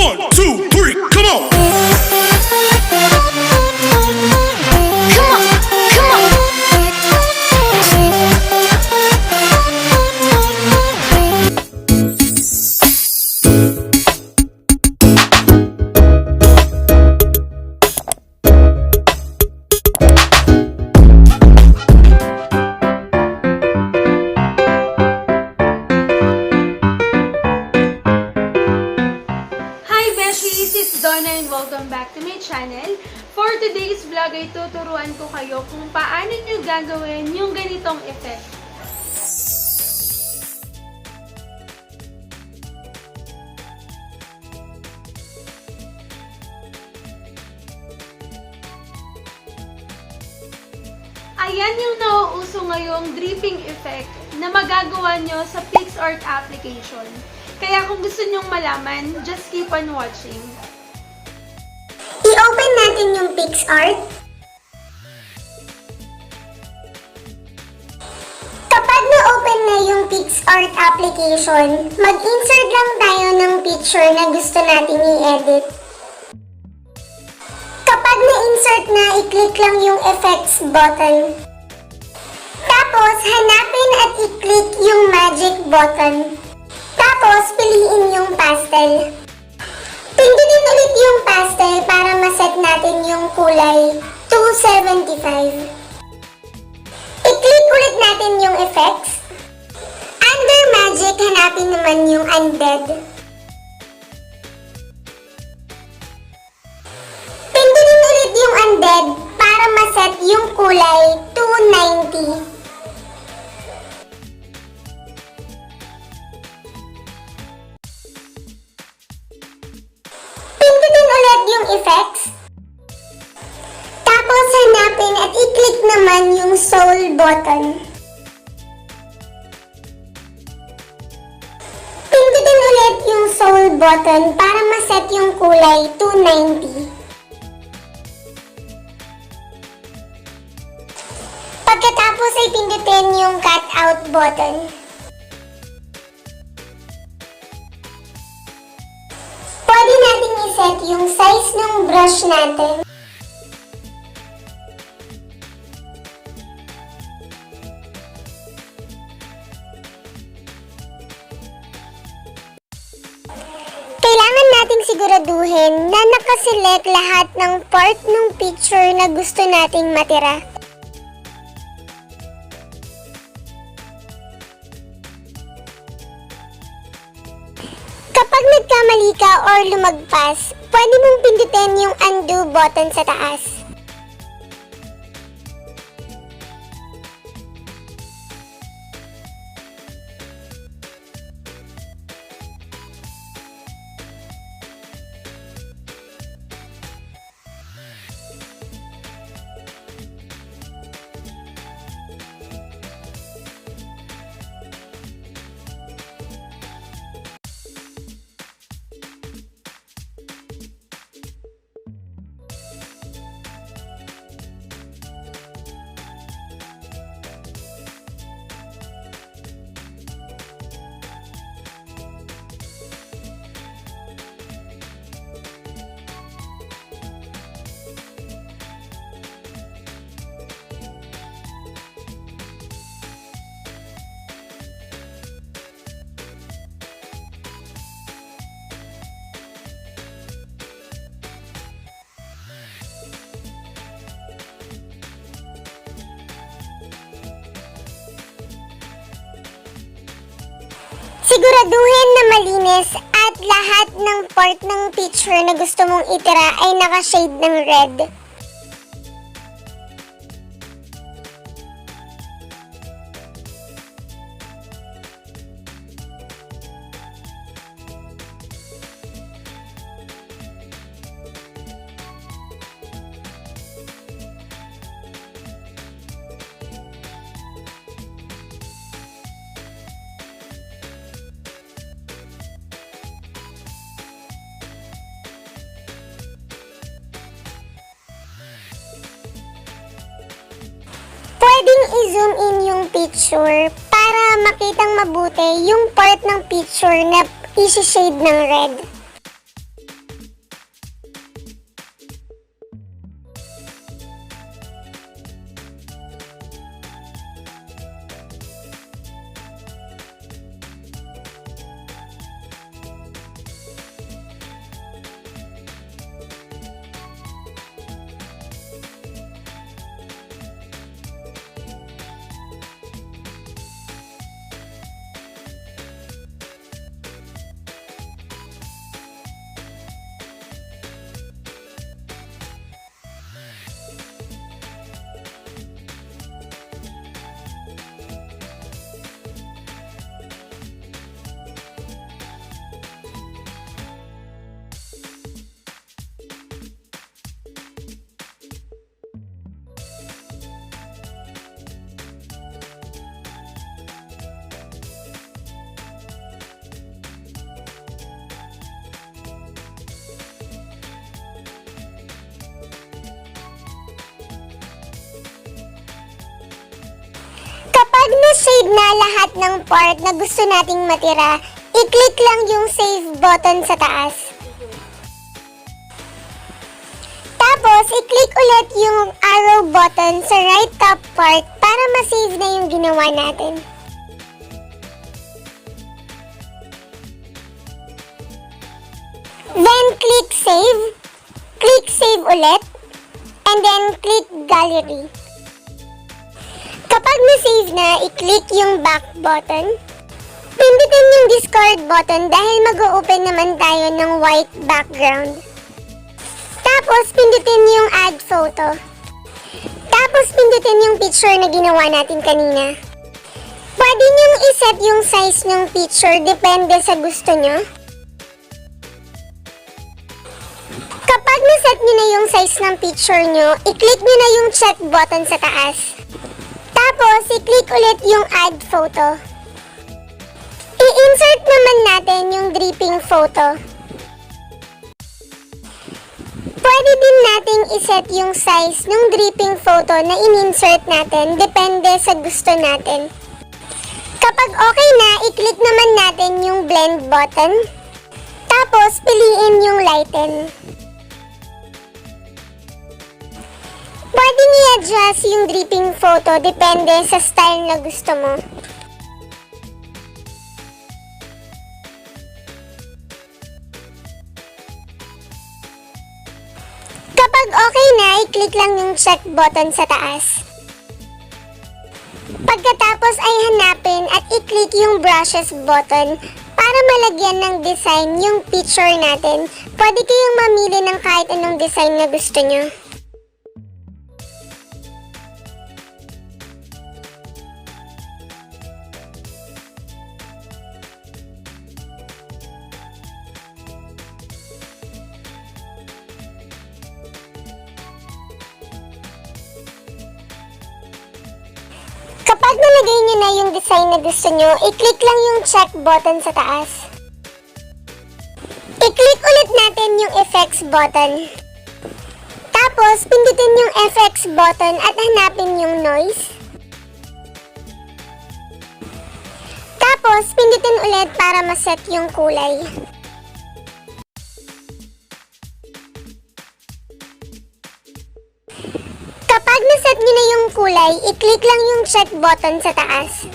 1, 2, 3, come on! Come on, come on. Hi Beshies! It's Donna and welcome back to my channel. For today's vlog ay tuturuan ko kayo kung paano nyo gagawin yung ganitong effect. Ayan yung nauuso ngayong dripping effect na magagawa nyo sa Picsart application. Kaya kung gusto nyong malaman, just keep on watching. I-open natin yung Picsart. Kapag na-open na yung Picsart application, mag-insert lang tayo ng picture na gusto nating i-edit. Kapag na-insert na, i-click lang yung effects button. Tapos, hanapin at i-click yung magic button. Tapos, piliin yung pastel. Pindutin ulit yung pastel para maset natin yung kulay 275. I-click ulit natin yung effects. Under magic, hanapin naman yung undead. Pindutin ulit yung undead para maset yung kulay 290. Yung effects. Tapos hanapin at i-click naman yung soul button. Pindutin ulit yung soul button para maset yung kulay 290. Pagkatapos ay pindutin yung cut out button. Pwede natin i-set yung size ng brush natin. Kailangan nating siguraduhin na nakaselect lahat ng part ng picture na gusto nating matira. Kapag nagkamali ka or lumagpas, pwede mong pindutin yung undo button sa taas. Siguraduhin na malinis at lahat ng part ng picture na gusto mong itira ay naka-shade ng red. Pwedeng i-zoom in yung picture para makitang mabuti yung part ng picture na isi-shade ng red. Kapag na-save na lahat ng part na gusto nating matira, i-click lang yung save button sa taas. Tapos, i-click ulit yung arrow button sa right top part para ma-save na yung ginawa natin. Then, click save ulit, and then click gallery. Kapag na-save na, i-click yung back button. Pindutin yung discard button dahil mag-open naman tayo ng white background. Tapos, pindutin yung add photo. Tapos, pindutin yung picture na ginawa natin kanina. Pwede nyong iset yung size ng picture depende sa gusto nyo. Kapag naset nyo na yung size ng picture nyo, i-click nyo na yung check button sa taas. Tapos, i-click ulit yung add photo. I-insert naman natin yung dripping photo. Pwede din nating iset yung size ng dripping photo na in-insert natin, depende sa gusto natin. Kapag okay na, i-click naman natin yung blend button. Tapos, piliin yung lighten. Pwede i-adjust yung dripping photo, depende sa style na gusto mo. Kapag okay na, i-click lang yung check button sa taas. Pagkatapos ay hanapin at i-click yung brushes button para malagyan ng design yung picture natin. Pwede kayong mamili ng kahit anong design na gusto nyo. Kapag nalagay nyo na yung design na gusto nyo, i-click lang yung check button sa taas. I-click ulit natin yung effects button. Tapos, pindutin yung effects button at hanapin yung noise. Tapos, pindutin ulit para maset yung kulay. Kapag naset nyo na yung kulay, i-click lang yung check button sa taas.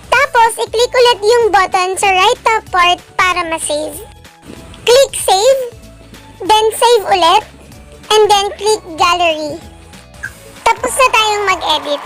Tapos, i-click ulit yung button sa right top part para ma-save. Click save, then save ulit, and then click gallery. Tapos na tayong mag-edit.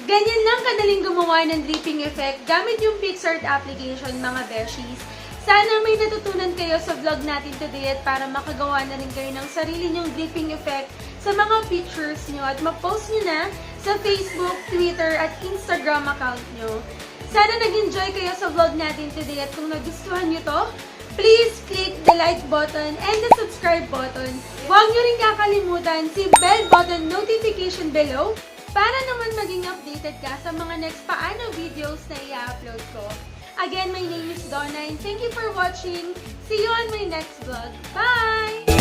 Ganyan lang kadaling gumawa ng dripping effect gamit yung Picsart application, mga Beshies. Sana may natutunan kayo sa vlog natin today at para makagawa na rin kayo ng sarili nyong dripping effect sa mga pictures nyo at ma-post nyo na sa Facebook, Twitter at Instagram account nyo. Sana nag-enjoy kayo sa vlog natin today at kung nagustuhan nyo to, please click the like button and the subscribe button. Huwag nyo rin kakalimutan si bell button notification below para naman maging updated ka sa mga next Paano videos na i-upload ko. Again, my name is Donna and thank you for watching. See you on my next vlog. Bye!